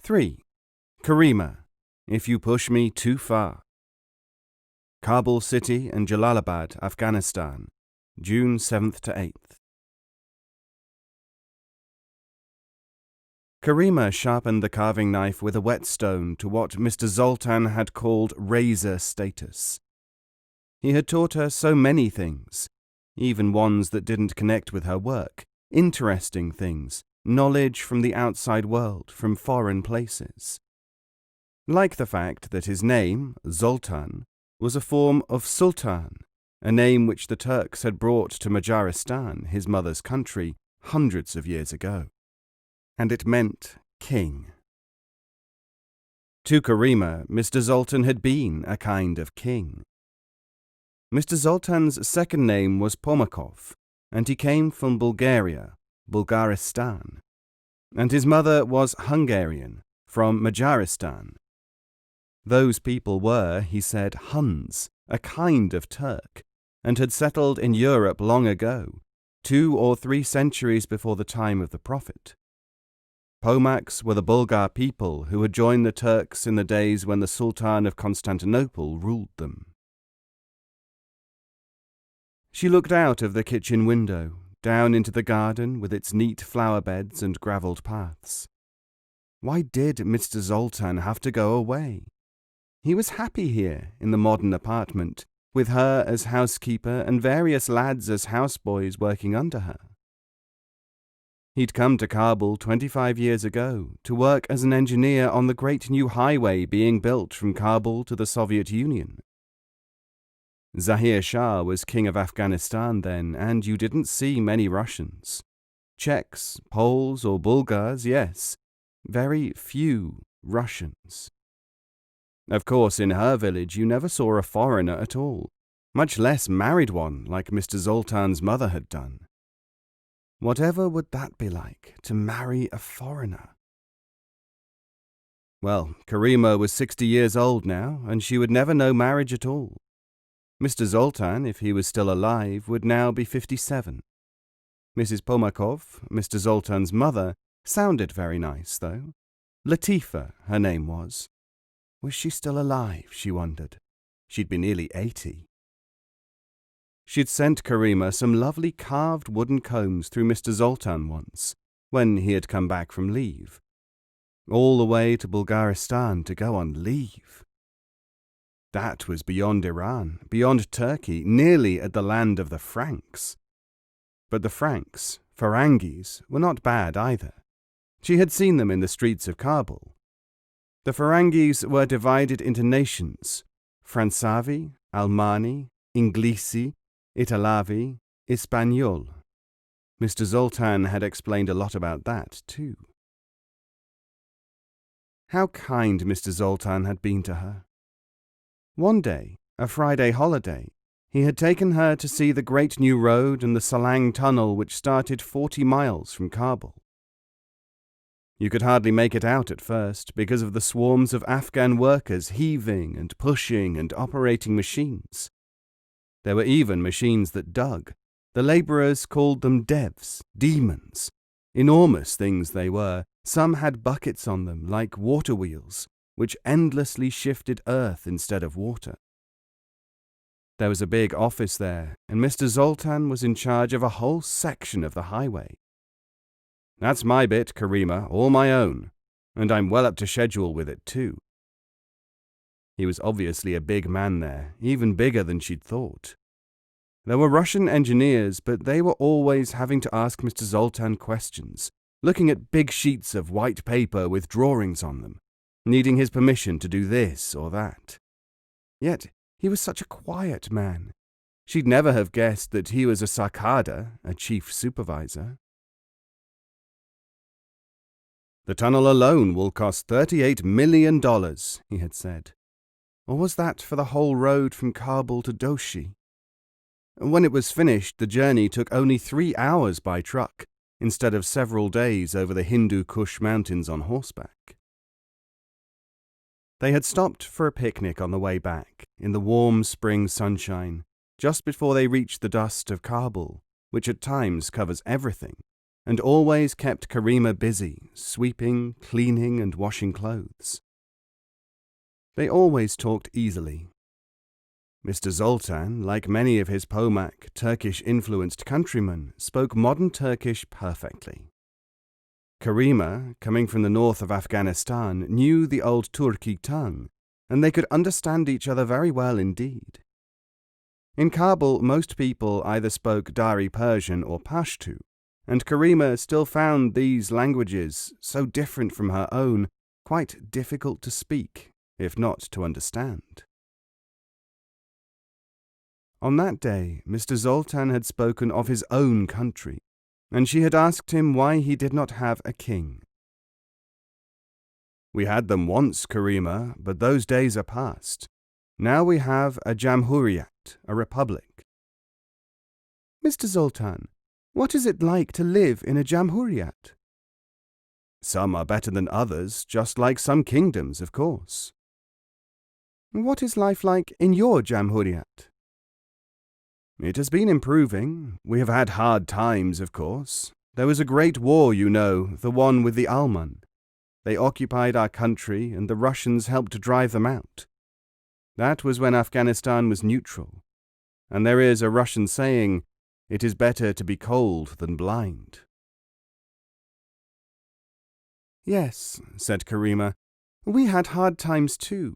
3. Karima, If You Push Me Too Far. Kabul City and Jalalabad, Afghanistan, June 7th to 8th. Karima sharpened the carving knife with a whetstone to what Mr. Zoltan had called razor status. He had taught her so many things, even ones that didn't connect with her work, interesting things, knowledge from the outside world, from foreign places. Like the fact that his name, Zoltan, was a form of Sultan, a name which the Turks had brought to Majaristan, his mother's country, hundreds of years ago. And it meant king. To Karima, Mr. Zoltan had been a kind of king. Mr. Zoltan's second name was Pomakov, and he came from Bulgaria, Bulgaristan, and his mother was Hungarian, from Majaristan. Those people were, he said, Huns, a kind of Turk, and had settled in Europe long ago, 2 or 3 centuries before the time of the Prophet. Pomaks were the Bulgar people who had joined the Turks in the days when the Sultan of Constantinople ruled them. She looked out of the kitchen window, down into the garden with its neat flower beds and gravelled paths. Why did Mr. Zoltan have to go away? He was happy here in the modern apartment, with her as housekeeper and various lads as houseboys working under her. He'd come to Kabul 25 years ago to work as an engineer on the great new highway being built from Kabul to the Soviet Union. Zahir Shah was king of Afghanistan then, and you didn't see many Russians. Czechs, Poles, or Bulgars, yes. Very few Russians. Of course, in her village you never saw a foreigner at all, much less married one like Mr. Zoltan's mother had done. Whatever would that be like, to marry a foreigner? Well, Karima was 60 years old now, and she would never know marriage at all. Mr. Zoltan, if he was still alive, would now be 57. Mrs. Pomakov, Mr. Zoltan's mother, sounded very nice, though. Latifa, her name was. Was she still alive, she wondered. She'd be nearly 80. She'd sent Karima some lovely carved wooden combs through Mr. Zoltan once, when he had come back from leave. All the way to Bulgaristan to go on leave. That was beyond Iran, beyond Turkey, nearly at the land of the Franks. But the Franks, Ferengis, were not bad either. She had seen them in the streets of Kabul. The Ferengis were divided into nations: Fransavi, Almani, Inglisi, Italavi, Espanol. Mr. Zoltan had explained a lot about that, too. How kind Mr. Zoltan had been to her. One day, a Friday holiday, he had taken her to see the great new road and the Salang tunnel which started 40 miles from Kabul. You could hardly make it out at first because of the swarms of Afghan workers heaving and pushing and operating machines. There were even machines that dug. The labourers called them devs, demons. Enormous things they were. Some had buckets on them, like water wheels, which endlessly shifted earth instead of water. There was a big office there, and Mr. Zoltan was in charge of a whole section of the highway. That's my bit, Karima, all my own, and I'm well up to schedule with it too. He was obviously a big man there, even bigger than she'd thought. There were Russian engineers, but they were always having to ask Mr. Zoltan questions, looking at big sheets of white paper with drawings on them, needing his permission to do this or that. Yet he was such a quiet man. She'd never have guessed that he was a sarkada, a chief supervisor. The tunnel alone will cost $38 million, he had said. Or was that for the whole road from Kabul to Doshi? When it was finished, the journey took only 3 hours by truck, instead of several days over the Hindu Kush mountains on horseback. They had stopped for a picnic on the way back, in the warm spring sunshine, just before they reached the dust of Kabul, which at times covers everything, and always kept Karima busy, sweeping, cleaning, and washing clothes. They always talked easily. Mr. Zoltan, like many of his Pomak, Turkish-influenced countrymen, spoke modern Turkish perfectly. Karima, coming from the north of Afghanistan, knew the old Turki tongue, and they could understand each other very well indeed. In Kabul, most people either spoke Dari Persian or Pashto, and Karima still found these languages, so different from her own, quite difficult to speak, if not to understand. On that day, Mr. Zoltan had spoken of his own country, and she had asked him why he did not have a king. "We had them once, Karima, but those days are past. Now we have a jamhuriyat, a republic." "Mr. Zoltan, what is it like to live in a jamhuriyat?" "Some are better than others, just like some kingdoms, of course." "What is life like in your jamhuriyat?" "It has been improving. We have had hard times, of course. There was a great war, you know, the one with the Alman. They occupied our country, and the Russians helped to drive them out. That was when Afghanistan was neutral. And there is a Russian saying, 'It is better to be cold than blind.'" "Yes," said Karima, "we had hard times too.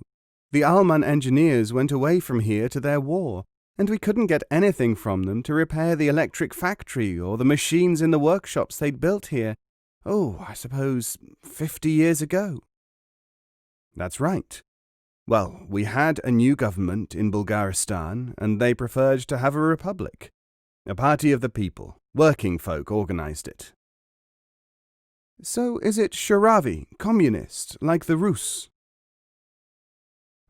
The Alman engineers went away from here to their war, and we couldn't get anything from them to repair the electric factory or the machines in the workshops they'd built here. I suppose 50 years ago." "That's right. Well, we had a new government in Bulgaristan, and they preferred to have a republic. A party of the people, working folk, organized it." "So is it Shiravi, communist, like the Rus?"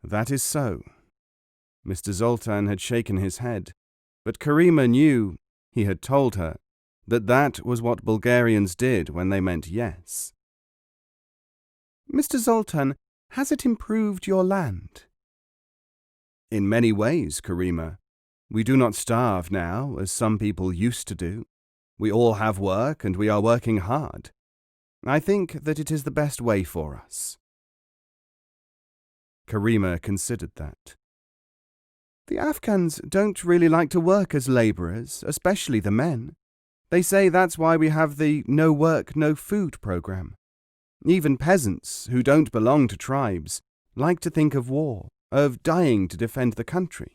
"That is so." Mr. Zoltan had shaken his head, but Karima knew, he had told her, that was what Bulgarians did when they meant yes. "Mr. Zoltan, has it improved your land?" "In many ways, Karima. We do not starve now, as some people used to do. We all have work, and we are working hard. I think that it is the best way for us." Karima considered that. "The Afghans don't really like to work as labourers, especially the men. They say that's why we have the no work, no food program. Even peasants, who don't belong to tribes, like to think of war, of dying to defend the country."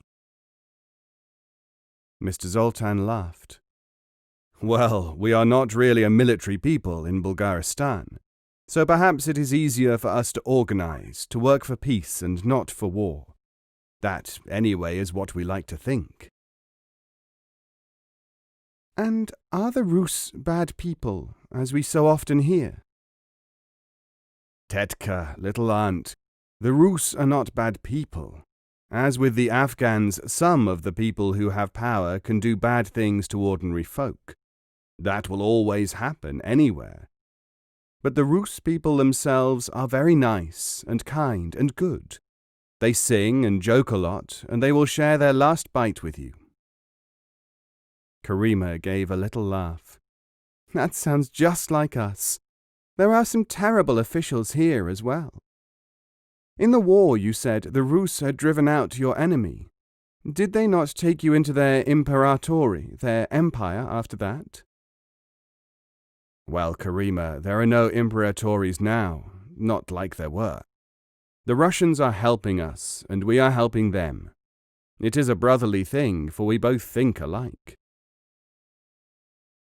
Mr. Zoltan laughed. "Well, we are not really a military people in Bulgaristan, so perhaps it is easier for us to organize, to work for peace and not for war. That, anyway, is what we like to think." "And are the Rus bad people, as we so often hear?" "Tetka, little aunt, the Rus are not bad people. As with the Afghans, some of the people who have power can do bad things to ordinary folk. That will always happen anywhere. But the Rus people themselves are very nice and kind and good. They sing and joke a lot, and they will share their last bite with you." Karima gave a little laugh. "That sounds just like us. There are some terrible officials here as well. In the war, you said, the Rus had driven out your enemy. Did they not take you into their imperatory, their empire, after that?" "Well, Karima, there are no imperatories now, not like there were. The Russians are helping us, and we are helping them. It is a brotherly thing, for we both think alike."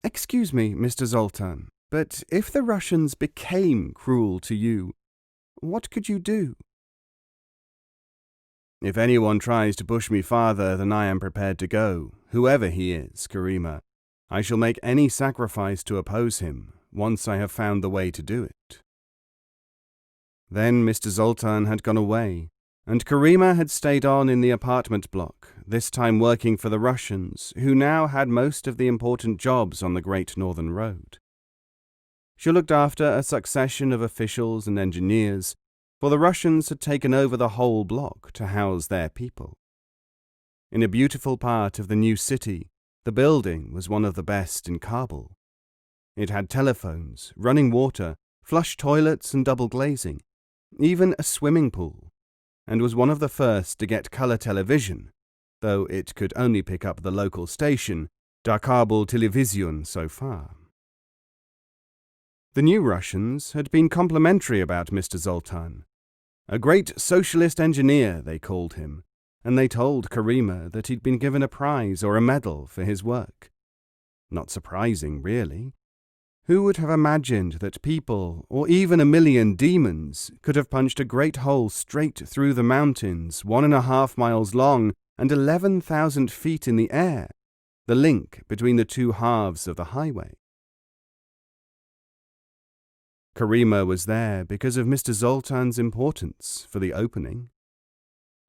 "Excuse me, Mr. Zoltan, but if the Russians became cruel to you, what could you do?" "If anyone tries to push me farther than I am prepared to go, whoever he is, Karima, I shall make any sacrifice to oppose him, once I have found the way to do it." Then Mr. Zoltan had gone away, and Karima had stayed on in the apartment block, this time working for the Russians, who now had most of the important jobs on the Great Northern Road. She looked after a succession of officials and engineers, for the Russians had taken over the whole block to house their people. In a beautiful part of the new city, the building was one of the best in Kabul. It had telephones, running water, flush toilets and double glazing, even a swimming pool, and was one of the first to get colour television, though it could only pick up the local station, Da Kabul Television, so far. The new Russians had been complimentary about Mr. Zoltan. A great socialist engineer, they called him, and they told Karima that he'd been given a prize or a medal for his work. Not surprising, really. Who would have imagined that people, or even 1,000,000 demons, could have punched a great hole straight through the mountains, 1.5 miles long and 11,000 feet in the air, the link between the two halves of the highway? Karima was there because of Mr. Zoltan's importance for the opening.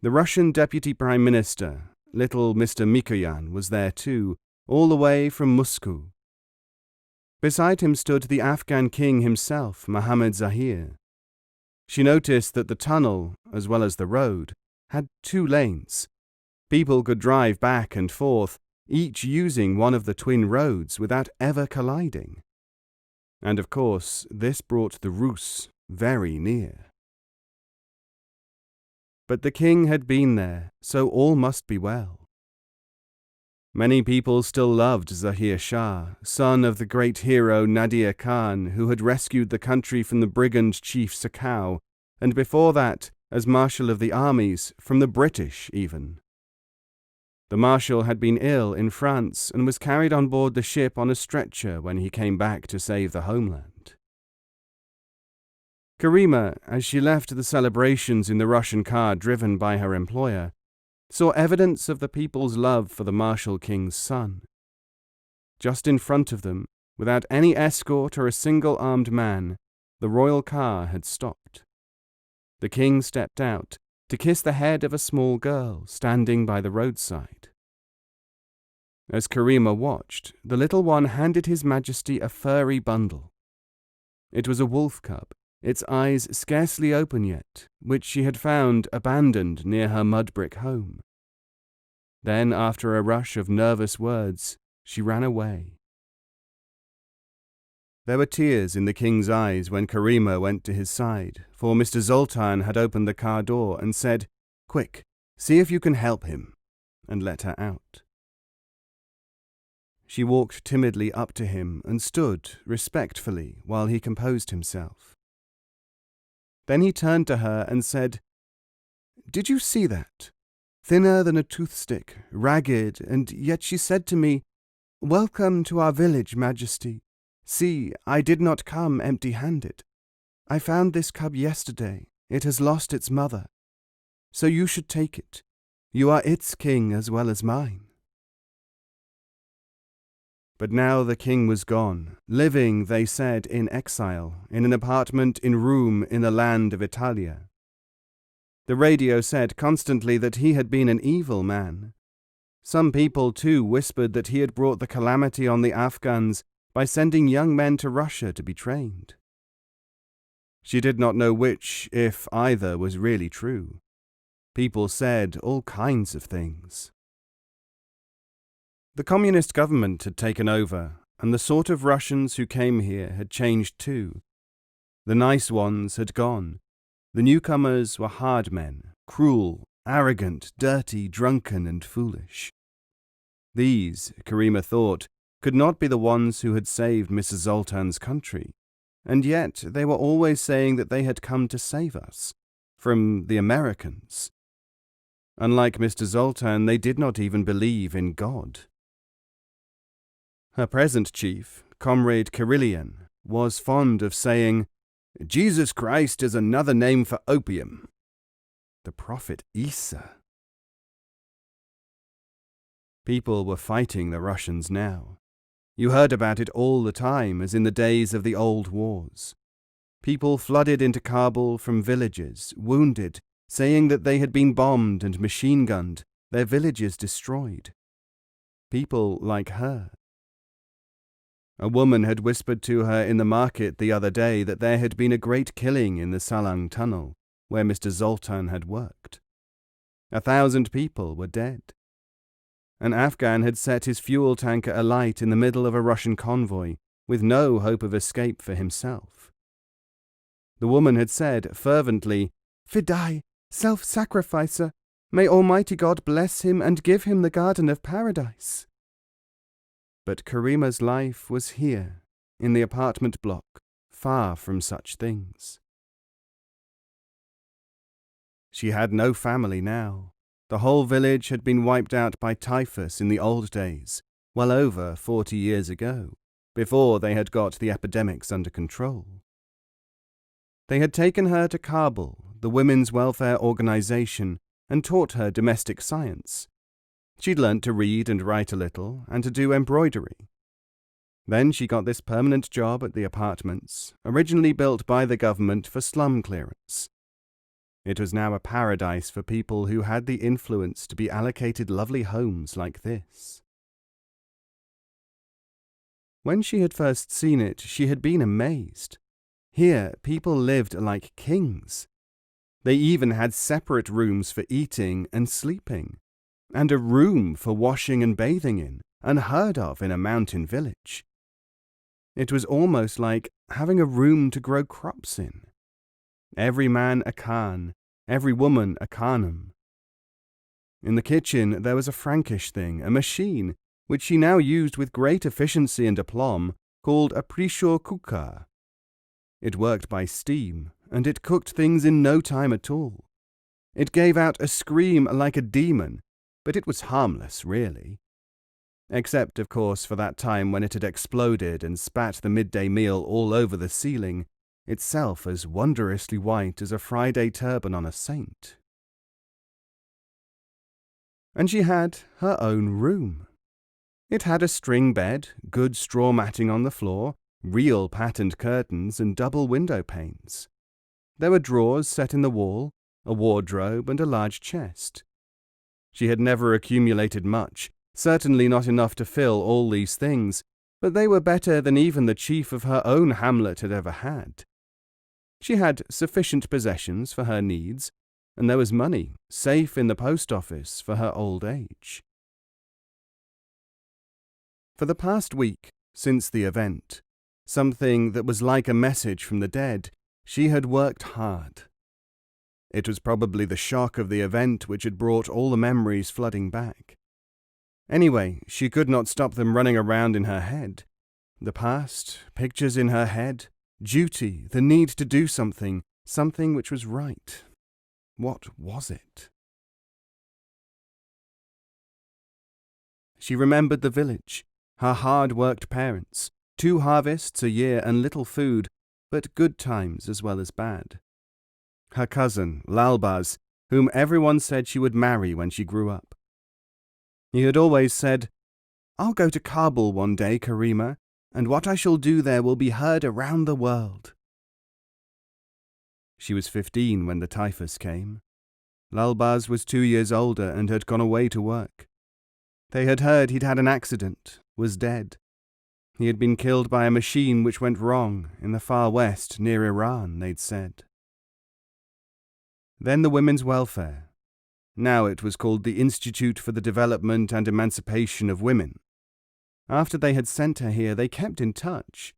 The Russian Deputy Prime Minister, little Mr. Mikoyan, was there too, all the way from Moscow. Beside him stood the Afghan king himself, Mohammad Zahir. She noticed that the tunnel, as well as the road, had 2 lanes. People could drive back and forth, each using one of the twin roads without ever colliding. And of course, this brought the Rus very near. But the king had been there, so all must be well. Many people still loved Zahir Shah, son of the great hero Nadir Khan, who had rescued the country from the brigand chief Sakau, and before that, as Marshal of the armies, from the British even. The Marshal had been ill in France and was carried on board the ship on a stretcher when he came back to save the homeland. Karima, as she left the celebrations in the Russian car driven by her employer, saw evidence of the people's love for the Marshal King's son. Just in front of them, without any escort or a single armed man, the royal car had stopped. The king stepped out to kiss the head of a small girl standing by the roadside. As Karima watched, the little one handed His Majesty a furry bundle. It was a wolf cub, its eyes scarcely open yet, which she had found abandoned near her mud brick home. Then, after a rush of nervous words, she ran away. There were tears in the king's eyes when Karima went to his side, for Mr. Zoltan had opened the car door and said, "Quick, see if you can help him," and let her out. She walked timidly up to him and stood respectfully while he composed himself. Then he turned to her and said, "Did you see that? Thinner than a toothstick, ragged, and yet she said to me, 'Welcome to our village, Majesty. See, I did not come empty-handed. I found this cub yesterday. It has lost its mother. So you should take it. You are its king as well as mine.'" But now the king was gone, living, they said, in exile, in an apartment in Rome in the land of Italia. The radio said constantly that he had been an evil man. Some people, too, whispered that he had brought the calamity on the Afghans by sending young men to Russia to be trained. She did not know which, if either, was really true. People said all kinds of things. The communist government had taken over, and the sort of Russians who came here had changed too. The nice ones had gone. The newcomers were hard men, cruel, arrogant, dirty, drunken, and foolish. These, Karima thought, could not be the ones who had saved Mrs. Zoltan's country, and yet they were always saying that they had come to save us, from the Americans. Unlike Mr. Zoltan, they did not even believe in God. Her present chief, Comrade Kirillyan, was fond of saying, "Jesus Christ is another name for opium." The Prophet Isa. People were fighting the Russians now. You heard about it all the time, as in the days of the old wars. People flooded into Kabul from villages, wounded, saying that they had been bombed and machine-gunned, their villages destroyed. People like her. A woman had whispered to her in the market the other day that there had been a great killing in the Salang tunnel, where Mr. Zoltan had worked. 1,000 people were dead. An Afghan had set his fuel tanker alight in the middle of a Russian convoy, with no hope of escape for himself. The woman had said fervently, "Fidai, self-sacrificer, may Almighty God bless him and give him the garden of paradise." But Karima's life was here, in the apartment block, far from such things. She had no family now. The whole village had been wiped out by typhus in the old days, well over 40 years ago, before they had got the epidemics under control. They had taken her to Kabul, the Women's Welfare Organization, and taught her domestic science. She'd learnt to read and write a little, and to do embroidery. Then she got this permanent job at the apartments, originally built by the government for slum clearance. It was now a paradise for people who had the influence to be allocated lovely homes like this. When she had first seen it, she had been amazed. Here, people lived like kings. They even had separate rooms for eating and sleeping, and a room for washing and bathing in, unheard of in a mountain village. It was almost like having a room to grow crops in. Every man a khan, every woman a khanum. In the kitchen there was a Frankish thing, a machine, which she now used with great efficiency and aplomb, called a pressure cooker. It worked by steam, and it cooked things in no time at all. It gave out a scream like a demon, but it was harmless, really. Except, of course, for that time when it had exploded and spat the midday meal all over the ceiling, itself as wondrously white as a Friday turban on a saint. And she had her own room. It had a string bed, good straw matting on the floor, real patterned curtains and double window panes. There were drawers set in the wall, a wardrobe and a large chest. She had never accumulated much, certainly not enough to fill all these things, but they were better than even the chief of her own hamlet had ever had. She had sufficient possessions for her needs, and there was money, safe in the post office for her old age. For the past week, since the event, something that was like a message from the dead, she had worked hard. It was probably the shock of the event which had brought all the memories flooding back. Anyway, she could not stop them running around in her head. The past, pictures in her head, duty, the need to do something, something which was right. What was it? She remembered the village, her hard-worked parents, 2 harvests a year and little food, but good times as well as bad. Her cousin, Lalbaz, whom everyone said she would marry when she grew up. He had always said, "I'll go to Kabul one day, Karima, and what I shall do there will be heard around the world." She was 15 when the typhus came. Lalbaz was 2 years older and had gone away to work. They had heard he'd had an accident, was dead. He had been killed by a machine which went wrong in the far west near Iran, they'd said. Then the Women's Welfare. Now it was called the Institute for the Development and Emancipation of Women. After they had sent her here, they kept in touch.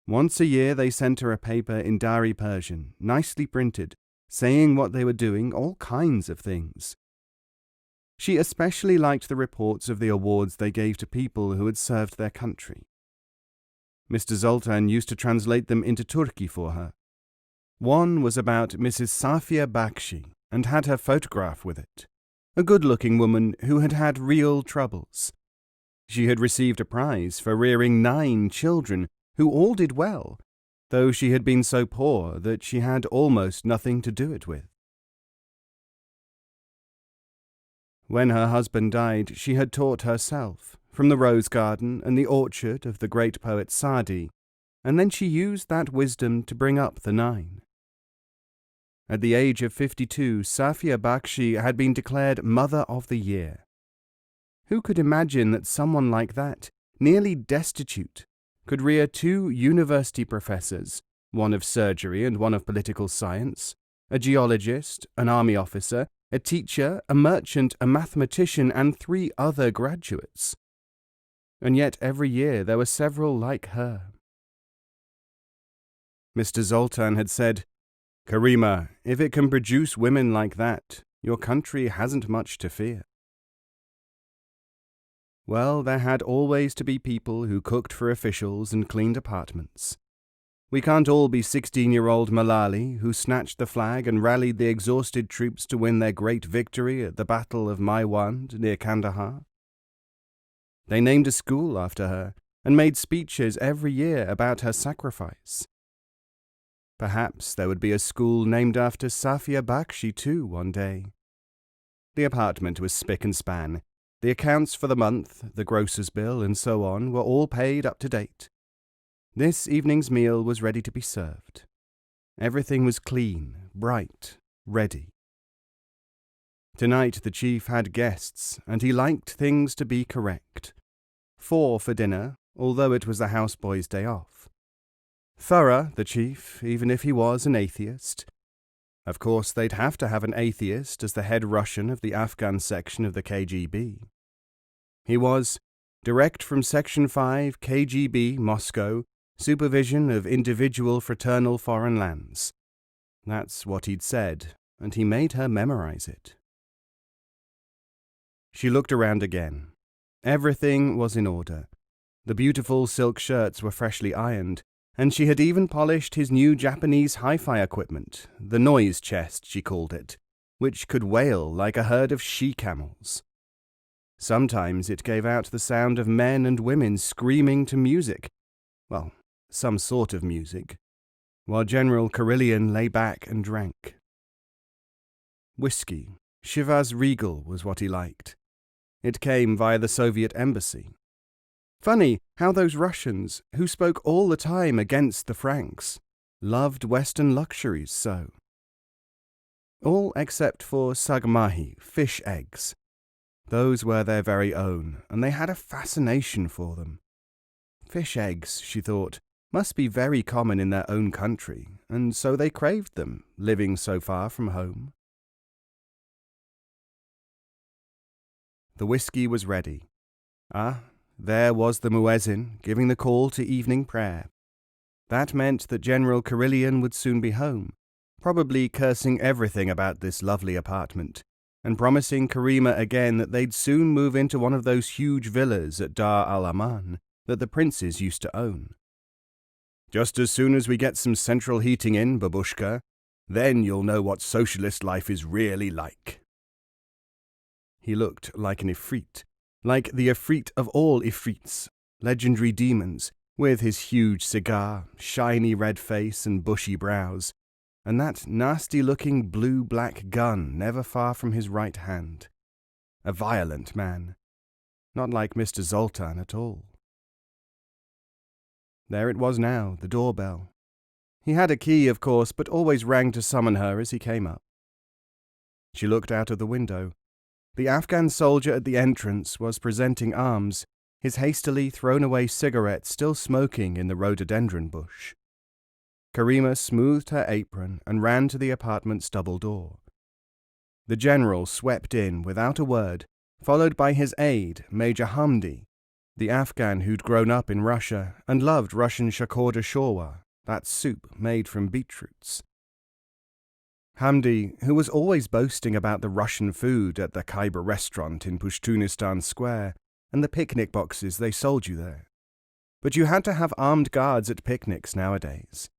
Once a year they sent her a paper in Dari Persian, nicely printed, saying what they were doing, all kinds of things. She especially liked the reports of the awards they gave to people who had served their country. Mr. Zoltan used to translate them into Turki for her. One was about Mrs. Safia Bakshi, and had her photograph with it. A good-looking woman who had had real troubles. She had received a prize for rearing 9 children, who all did well, though she had been so poor that she had almost nothing to do it with. When her husband died, she had taught herself, from the rose garden and the orchard of the great poet Sadi, and then she used that wisdom to bring up the 9. At the age of 52, Safia Bakshi had been declared Mother of the Year. Who could imagine that someone like that, nearly destitute, could rear 2 university professors, one of surgery and one of political science, a geologist, an army officer, a teacher, a merchant, a mathematician, and 3 other graduates? And yet every year there were several like her, Mr. Zoltan had said, "Karima, if it can produce women like that, your country hasn't much to fear." Well, there had always to be people who cooked for officials and cleaned apartments. We can't all be 16-year-old Malali who snatched the flag and rallied the exhausted troops to win their great victory at the Battle of Maiwand near Kandahar. They named a school after her and made speeches every year about her sacrifice. Perhaps there would be a school named after Safia Bakshi too one day. The apartment was spick and span. The accounts for the month, the grocer's bill, and so on were all paid up to date. This evening's meal was ready to be served. Everything was clean, bright, ready. Tonight the chief had guests, and he liked things to be correct. 4 for dinner, although it was the houseboy's day off. Thorough, the chief, even if he was an atheist. Of course, they'd have to have an atheist as the head Russian of the Afghan section of the KGB. He was, direct from Section 5, KGB, Moscow, supervision of individual fraternal foreign lands. That's what he'd said, and he made her memorize it. She looked around again. Everything was in order. The beautiful silk shirts were freshly ironed, and she had even polished his new Japanese hi-fi equipment, the noise chest, she called it, which could wail like a herd of she-camels. Sometimes it gave out the sound of men and women screaming to music, well, some sort of music, while General Karelian lay back and drank. Whiskey, Chivas Regal, was what he liked. It came via the Soviet embassy. Funny how those Russians, who spoke all the time against the Franks, loved Western luxuries so. All except for sagmahi, fish eggs. Those were their very own, and they had a fascination for them. Fish eggs, she thought, must be very common in their own country, and so they craved them, living so far from home. The whiskey was ready. There was the muezzin giving the call to evening prayer. That meant that General Karelian would soon be home, probably cursing everything about this lovely apartment, and promising Karima again that they'd soon move into one of those huge villas at Dar al-Aman that the princes used to own. "Just as soon as we get some central heating in, babushka, then you'll know what socialist life is really like." He looked like an ifrit, like the ifrit of all ifrits, legendary demons, with his huge cigar, shiny red face and bushy brows, and that nasty-looking blue-black gun never far from his right hand. A violent man, not like Mr. Zoltan at all. There it was now, the doorbell. He had a key, of course, but always rang to summon her as he came up. She looked out of the window. The Afghan soldier at the entrance was presenting arms, his hastily thrown-away cigarette still smoking in the rhododendron bush. Karima smoothed her apron and ran to the apartment's double door. The general swept in without a word, followed by his aide, Major Hamdi, the Afghan who'd grown up in Russia and loved Russian shakorda shorwa, that soup made from beetroots. Hamdi, who was always boasting about the Russian food at the Khyber restaurant in Pushtunistan Square and the picnic boxes they sold you there. But you had to have armed guards at picnics nowadays.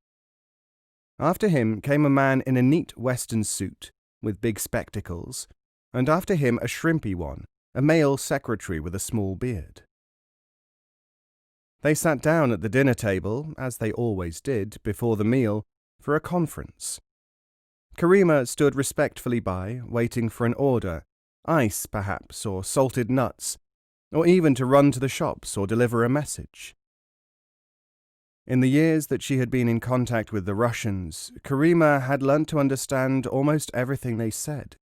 After him came a man in a neat western suit with big spectacles, and after him a shrimpy one, a male secretary with a small beard. They sat down at the dinner table, as they always did, before the meal, for a conference. Karima stood respectfully by, waiting for an order, ice perhaps, or salted nuts, or even to run to the shops or deliver a message. In the years that she had been in contact with the Russians, Karima had learnt to understand almost everything they said.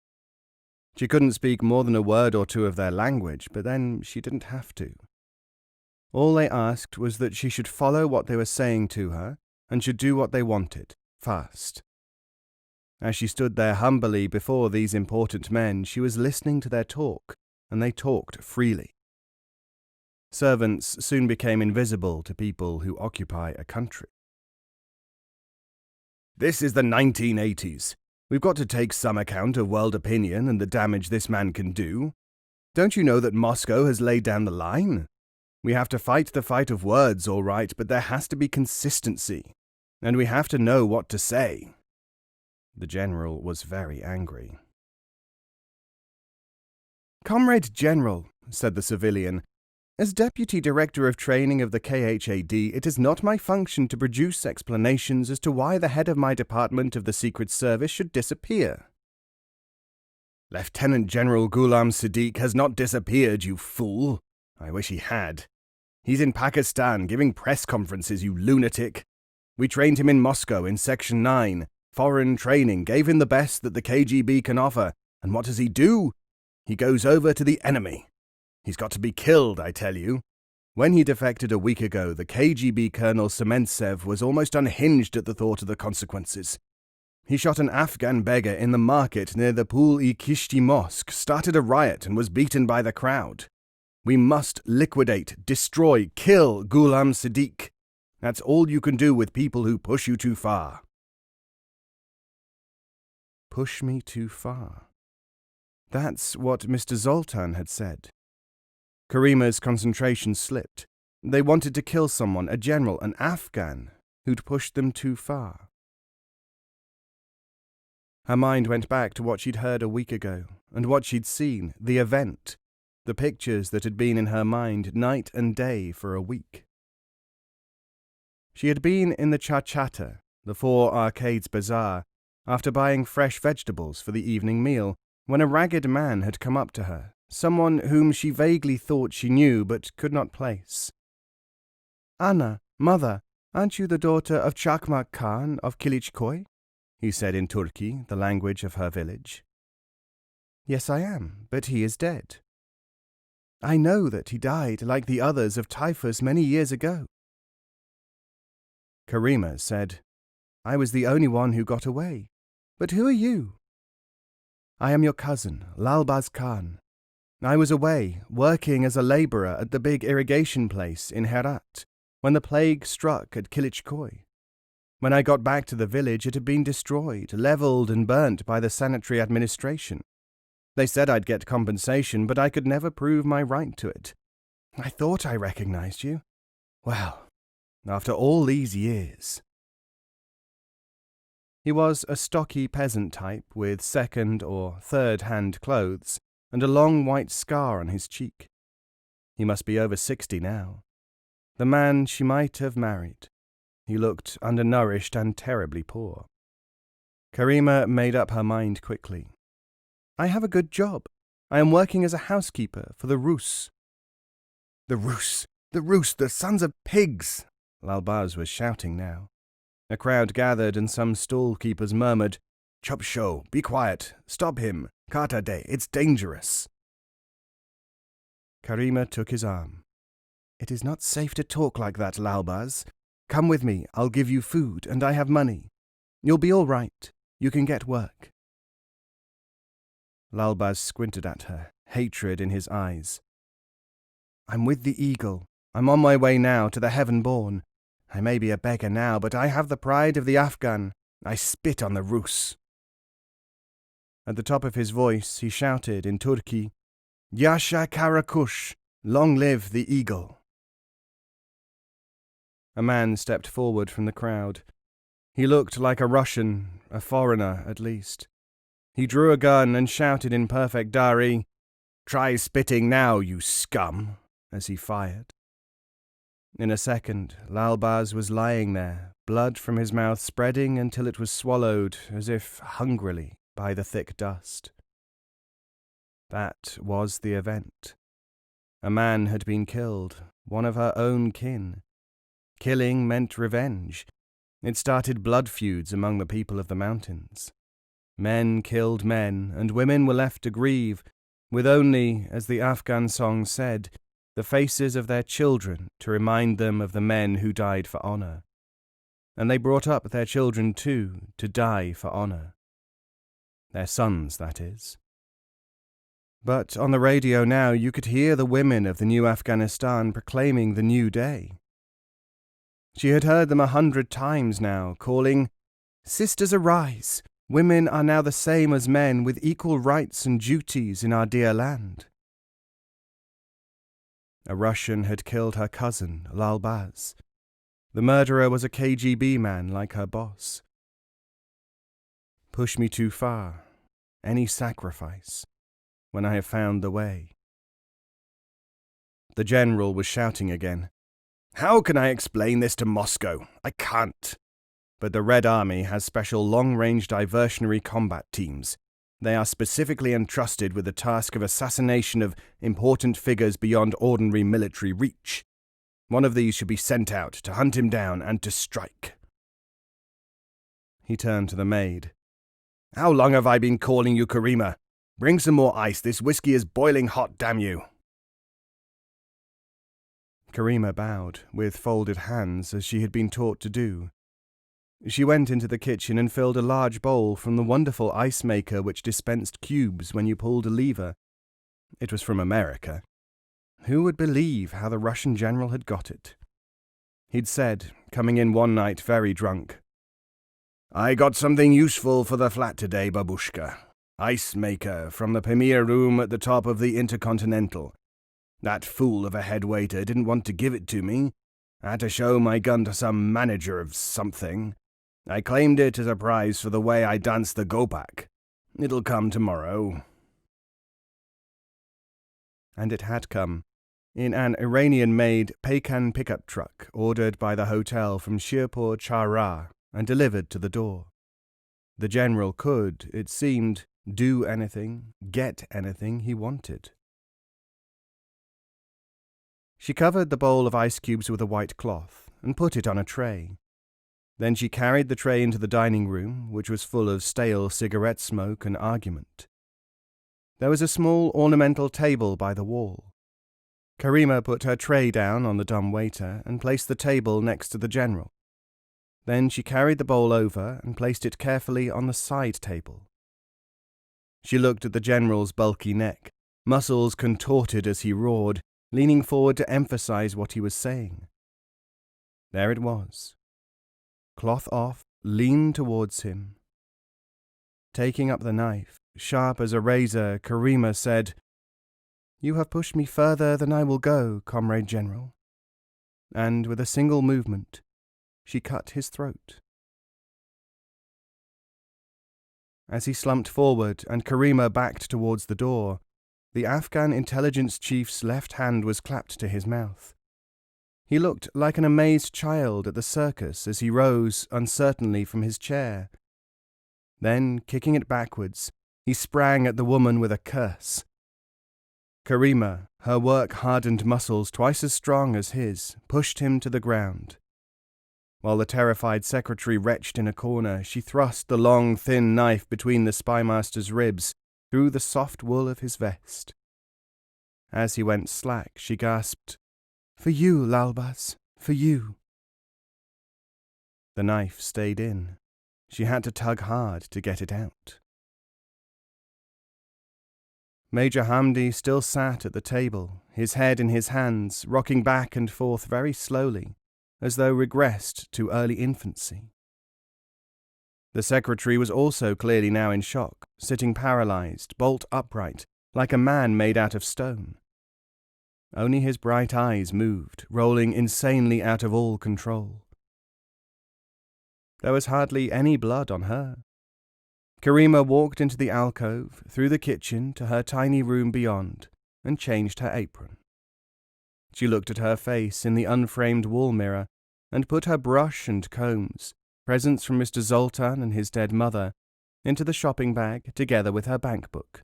She couldn't speak more than a word or two of their language, but then she didn't have to. All they asked was that she should follow what they were saying to her, and should do what they wanted, fast. As she stood there humbly before these important men, she was listening to their talk, and they talked freely. Servants soon became invisible to people who occupy a country. This is the 1980s. We've got to take some account of world opinion and the damage this man can do. Don't you know that Moscow has laid down the line? We have to fight the fight of words, all right, but there has to be consistency. And we have to know what to say. The general was very angry. Comrade General, said the civilian, as Deputy Director of Training of the KHAD, it is not my function to produce explanations as to why the head of my department of the Secret Service should disappear. Lieutenant General Ghulam Siddiq has not disappeared, you fool. I wish he had. He's in Pakistan giving press conferences, you lunatic. We trained him in Moscow in Section 9. Foreign training gave him the best that the KGB can offer. And what does he do? He goes over to the enemy. He's got to be killed, I tell you. When he defected a week ago, the KGB Colonel Sementsev was almost unhinged at the thought of the consequences. He shot an Afghan beggar in the market near the Pul-e-Kishti Mosque, started a riot and was beaten by the crowd. We must liquidate, destroy, kill Ghulam Siddiq. That's all you can do with people who push you too far. Push me too far. That's what Mr. Zoltan had said. Karima's concentration slipped. They wanted to kill someone, a general, an Afghan, who'd pushed them too far. Her mind went back to what she'd heard a week ago, and what she'd seen, the event, the pictures that had been in her mind night and day for a week. She had been in the Chachata, the Four Arcades Bazaar, after buying fresh vegetables for the evening meal, when a ragged man had come up to her, someone whom she vaguely thought she knew but could not place. "Anna, mother, aren't you the daughter of Chakmak Khan of Kilichkoy?" he said in Turkey, the language of her village. "Yes, I am, but he is dead." "I know that he died like the others of typhus many years ago." Karima said, "I was the only one who got away. But who are you?" "I am your cousin, Lalbaz Khan. I was away, working as a labourer at the big irrigation place in Herat, when the plague struck at Kilichkoy. When I got back to the village, it had been destroyed, levelled and burnt by the sanitary administration. They said I'd get compensation, but I could never prove my right to it. I thought I recognised you. Well, after all these years." He was a stocky peasant type with second or third-hand clothes, and a long white scar on his cheek. He must be over 60 now. The man she might have married. He looked undernourished and terribly poor. Karima made up her mind quickly. "I have a good job. I am working as a housekeeper for the Rus." "The Rus! The Rus! The sons of pigs!" Lalbaz was shouting now. A crowd gathered and some stall-keepers murmured, "Chop show, be quiet, stop him, Kata de, it's dangerous." Karima took his arm. "It is not safe to talk like that, Lalbaz. Come with me, I'll give you food, and I have money. You'll be all right, you can get work." Lalbaz squinted at her, hatred in his eyes. "I'm with the eagle. I'm on my way now to the heaven-born. I may be a beggar now, but I have the pride of the Afghan. I spit on the Rus." At the top of his voice, he shouted in Turkey, "Yasha Kara Kush! Long live the eagle!" A man stepped forward from the crowd. He looked like a Russian, a foreigner at least. He drew a gun and shouted in perfect Dari, "Try spitting now, you scum!" as he fired. In a second, Lalbaz was lying there, blood from his mouth spreading until it was swallowed, as if hungrily, by the thick dust. That was the event. A man had been killed, one of her own kin. Killing meant revenge. It started blood feuds among the people of the mountains. Men killed men, and women were left to grieve, with only, as the Afghan song said, the faces of their children to remind them of the men who died for honour. And they brought up their children too, to die for honour. Their sons, that is. But on the radio now you could hear the women of the new Afghanistan proclaiming the new day. She had heard them 100 times now, calling, Sisters, arise! Women are now the same as men, with equal rights and duties in our dear land. A Russian had killed her cousin, Lalbaz. The murderer was a KGB man like her boss. Push me too far, any sacrifice, when I have found the way. The general was shouting again. How can I explain this to Moscow? I can't. But the Red Army has special long-range diversionary combat teams. They are specifically entrusted with the task of assassination of important figures beyond ordinary military reach. One of these should be sent out to hunt him down and to strike. He turned to the maid. How long have I been calling you, Karima? Bring some more ice. This whiskey is boiling hot, damn you. Karima bowed, with folded hands, as she had been taught to do. She went into the kitchen and filled a large bowl from the wonderful ice maker which dispensed cubes when you pulled a lever. It was from America. Who would believe how the Russian general had got it? He'd said, coming in one night very drunk, I got something useful for the flat today, babushka. Ice maker from the premier room at the top of the Intercontinental. That fool of a head waiter didn't want to give it to me. I had to show my gun to some manager of something. I claimed it as a prize for the way I danced the Gopak. It'll come tomorrow. And it had come, in an Iranian-made Pekan pickup truck ordered by the hotel from Shirpur Chara and delivered to the door. The general could, it seemed, do anything, get anything he wanted. She covered the bowl of ice cubes with a white cloth and put it on a tray. Then she carried the tray into the dining room, which was full of stale cigarette smoke and argument. There was a small ornamental table by the wall. Karima put her tray down on the dumb waiter and placed the table next to the general. Then she carried the bowl over and placed it carefully on the side table. She looked at the general's bulky neck, muscles contorted as he roared, leaning forward to emphasize what he was saying. There it was. Cloth off, leaned towards him. Taking up the knife, sharp as a razor, Karima said, You have pushed me further than I will go, Comrade General. And with a single movement, she cut his throat. As he slumped forward and Karima backed towards the door, the Afghan intelligence chief's left hand was clapped to his mouth. He looked like an amazed child at the circus as he rose uncertainly from his chair. Then, kicking it backwards, he sprang at the woman with a curse. Karima, her work-hardened muscles twice as strong as his, pushed him to the ground. While the terrified secretary retched in a corner, she thrust the long, thin knife between the spymaster's ribs, through the soft wool of his vest. As he went slack, she gasped, For you, Lalbaz, for you. The knife stayed in. She had to tug hard to get it out. Major Hamdi still sat at the table, his head in his hands, rocking back and forth very slowly, as though regressed to early infancy. The secretary was also clearly now in shock, sitting paralyzed, bolt upright, like a man made out of stone. Only his bright eyes moved, rolling insanely out of all control. There was hardly any blood on her. Karima walked into the alcove, through the kitchen to her tiny room beyond, and changed her apron. She looked at her face in the unframed wall mirror, and put her brush and combs, presents from Mr. Zoltan and his dead mother, into the shopping bag together with her bank book.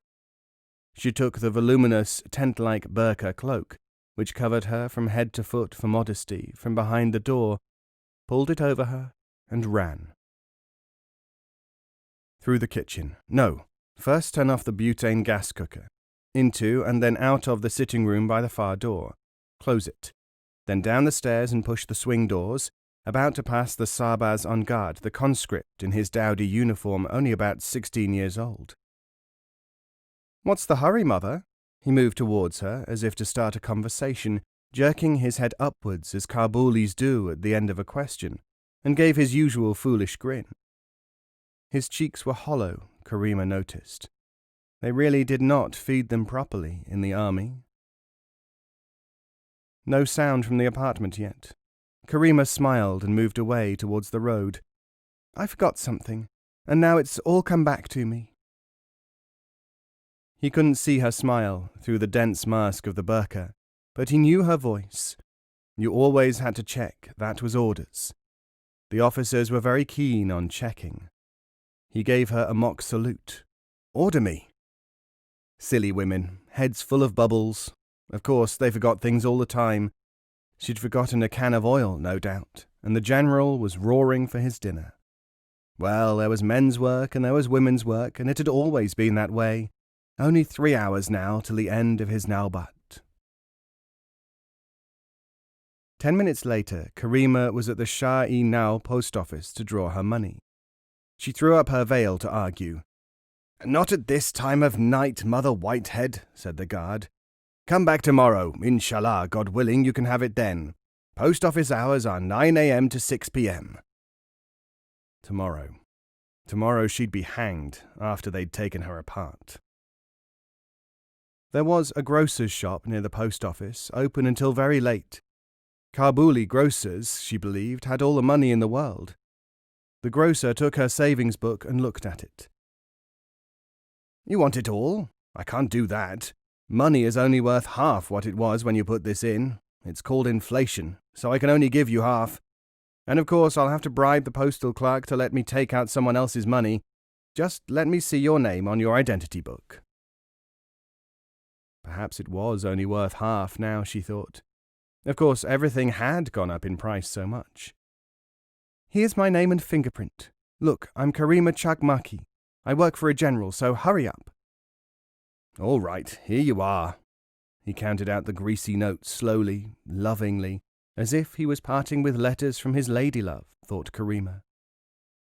She took the voluminous, tent-like burqa cloak, which covered her from head to foot for modesty, from behind the door, pulled it over her, and ran. Through the kitchen. No, first turn off the butane gas cooker. Into and then out of the sitting room by the far door. Close it. Then down the stairs and push the swing doors, about to pass the Sarbaz on guard, the conscript in his dowdy uniform, only about 16 years old. What's the hurry, mother? He moved towards her, as if to start a conversation, jerking his head upwards as Kabulis do at the end of a question, and gave his usual foolish grin. His cheeks were hollow, Karima noticed. They really did not feed them properly in the army. No sound from the apartment yet. Karima smiled and moved away towards the road. I forgot something, and now it's all come back to me. He couldn't see her smile through the dense mask of the burqa, but he knew her voice. You always had to check, that was orders. The officers were very keen on checking. He gave her a mock salute. Order me. Silly women, heads full of bubbles. Of course, they forgot things all the time. She'd forgotten a can of oil, no doubt, and the general was roaring for his dinner. Well, there was men's work and there was women's work, and it had always been that way. Only 3 hours now till the end of his Naubat. 10 minutes later, Karima was at the Shah-e-Nau post office to draw her money. She threw up her veil to argue. Not at this time of night, Mother Whitehead, said the guard. Come back tomorrow, inshallah, God willing, you can have it then. Post office hours are 9 a.m. to 6 p.m. Tomorrow. Tomorrow she'd be hanged after they'd taken her apart. There was a grocer's shop near the post office, open until very late. Kabuli grocers, she believed, had all the money in the world. The grocer took her savings book and looked at it. You want it all? I can't do that. Money is only worth half what it was when you put this in. It's called inflation, so I can only give you half. And of course I'll have to bribe the postal clerk to let me take out someone else's money. Just let me see your name on your identity book. Perhaps it was only worth half now, she thought. Of course, everything had gone up in price so much. Here's my name and fingerprint. Look, I'm Karima Chakmaki. I work for a general, so hurry up. All right, here you are. He counted out the greasy notes slowly, lovingly, as if he was parting with letters from his ladylove, thought Karima.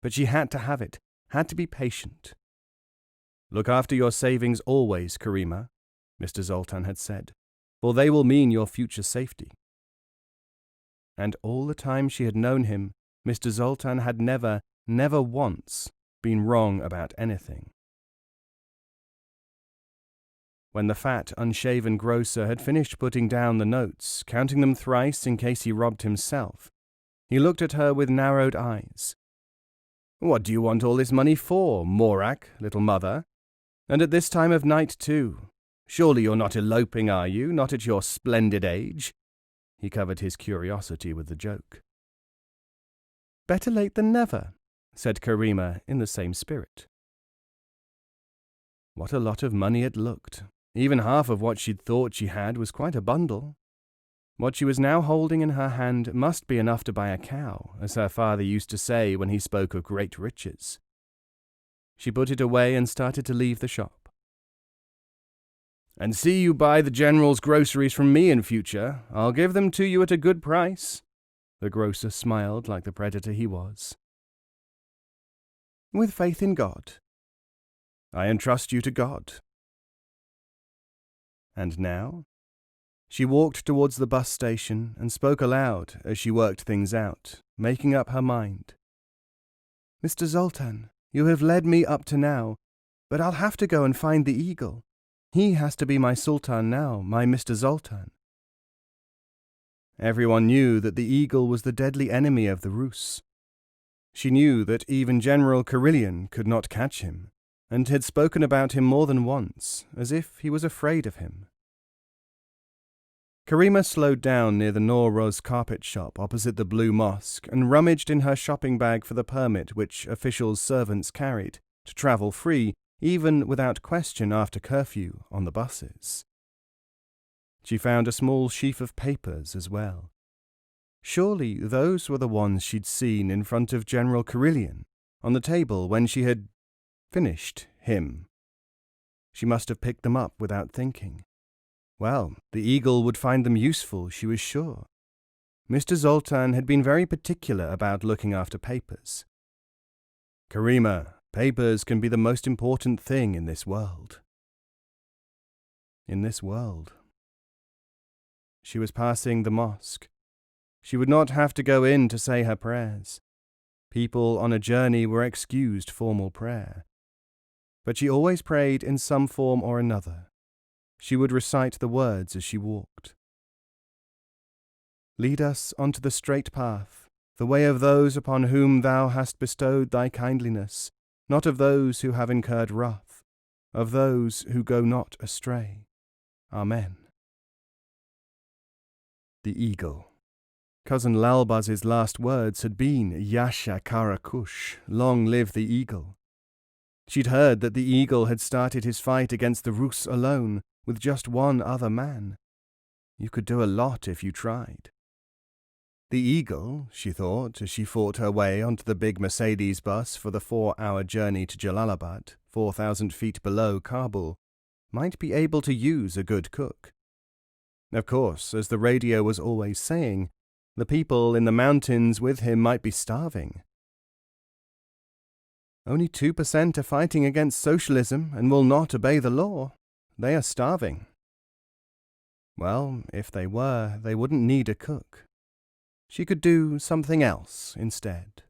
But she had to have it, had to be patient. Look after your savings always, Karima, Mr. Zoltan had said, for they will mean your future safety. And all the time she had known him, Mr. Zoltan had never once been wrong about anything. When the fat, unshaven grocer had finished putting down the notes, counting them thrice in case he robbed himself, he looked at her with narrowed eyes. What do you want all this money for, Morak, little mother? And at this time of night, too. Surely you're not eloping, are you? Not at your splendid age? He covered his curiosity with the joke. Better late than never, said Karima in the same spirit. What a lot of money it looked. Even half of what she'd thought she had was quite a bundle. What she was now holding in her hand must be enough to buy a cow, as her father used to say when he spoke of great riches. She put it away and started to leave the shop. And see you buy the general's groceries from me in future. I'll give them to you at a good price. The grocer smiled like the predator he was. With faith in God. I entrust you to God. And now? She walked towards the bus station and spoke aloud as she worked things out, making up her mind. Mr. Zoltan, you have led me up to now, but I'll have to go and find the eagle. He has to be my Sultan now, my Mr. Zoltan. Everyone knew that the eagle was the deadly enemy of the Rus. She knew that even General Karelian could not catch him, and had spoken about him more than once, as if he was afraid of him. Karima slowed down near the Noroz carpet shop opposite the Blue Mosque and rummaged in her shopping bag for the permit which officials' servants carried to travel free, even without question after curfew, on the buses. She found a small sheaf of papers as well. Surely those were the ones she'd seen in front of General Karelian on the table when she had finished him. She must have picked them up without thinking. Well, the eagle would find them useful, she was sure. Mr. Zoltan had been very particular about looking after papers. Karima, papers can be the most important thing in this world. In this world. She was passing the mosque. She would not have to go in to say her prayers. People on a journey were excused formal prayer. But she always prayed in some form or another. She would recite the words as she walked. Lead us onto the straight path, the way of those upon whom thou hast bestowed thy kindliness, not of those who have incurred wrath, of those who go not astray. Amen. The eagle. Cousin Lalbaz's last words had been, Yasha Kara Kush, long live the eagle. She'd heard that the eagle had started his fight against the Rus alone, with just one other man. You could do a lot if you tried. The eagle, she thought, as she fought her way onto the big Mercedes bus for the 4-hour journey to Jalalabad, 4,000 feet below Kabul, might be able to use a good cook. Of course, as the radio was always saying, the people in the mountains with him might be starving. Only 2% are fighting against socialism and will not obey the law. They are starving. Well, if they were, they wouldn't need a cook. She could do something else instead.